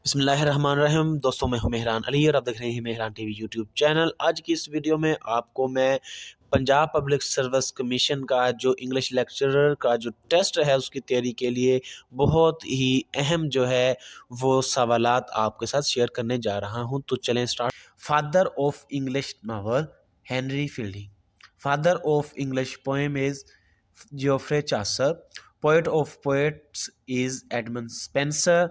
बिस्मिल्लाहिर्रहमानिर्रहीम। दोस्तों, मैं हूं मेहरान अली और आप देख रहे हैं मेहरान टीवी यूट्यूब चैनल। आज की इस वीडियो में आपको मैं पंजाब पब्लिक सर्विस कमीशन का जो इंग्लिश लेक्चरर का जो टेस्ट है उसकी तैयारी के लिए बहुत ही अहम जो है वो सवालात आपके साथ शेयर करने जा रहा हूं। तो चलें start. Father of English novel Henry fielding. Father of English poem is Geoffrey Chaucer. Poet of poets is Edmund Spenser.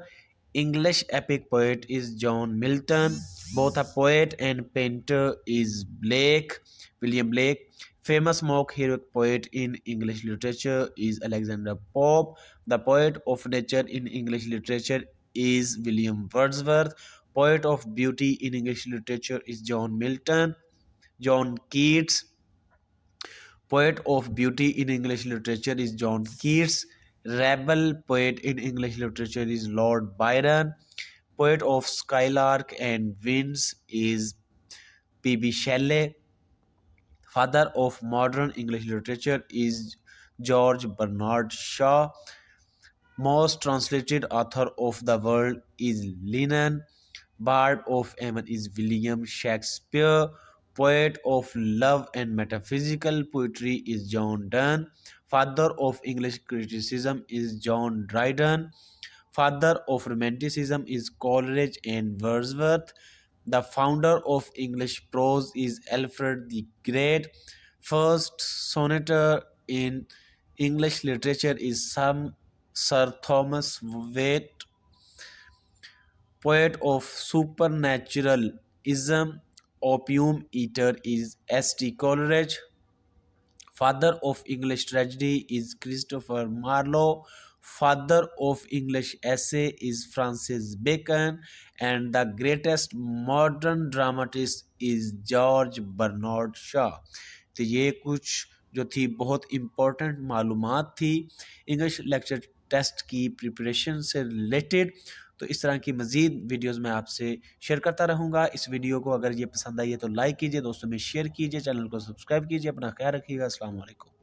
English epic poet is John Milton. Both a poet and painter is William Blake. Famous mock heroic poet in English literature is Alexander Pope. The poet of nature in English literature is William Wordsworth. Poet of beauty in English literature is John Milton. John Keats. Poet of beauty in English literature is John Keats. Rebel poet in English literature is Lord Byron. Poet of skylark and winds is P.B. Shelley. Father of modern English literature is George Bernard Shaw. Most translated author of the world is Lennon. Bard of Avon is William Shakespeare. Poet of love and metaphysical poetry is John Donne. Father of English criticism is John Dryden. Father of romanticism is Coleridge and Wordsworth. The founder of English prose is Alfred the Great. First sonneter in English literature is Sir Thomas Waite. Poet of supernaturalism, opium eater is S.T. Coleridge. Father of English tragedy is Christopher Marlowe. Father of English essay is Francis Bacon. And the greatest modern dramatist is George Bernard Shaw. तो ये कुछ जो थी बहुत important मालूमात थी English lecture test की preparation से रिलेटेड। तो इस तरह की मज़ीद वीडियोस मैं आपसे शेयर करता रहूँगा। इस वीडियो को अगर ये पसंद आई है तो लाइक कीजिए, दोस्तों में शेयर कीजिए, चैनल को सब्सक्राइब कीजिए। अपना ख्याल रखिएगा। अस्सलाम वालेकुम।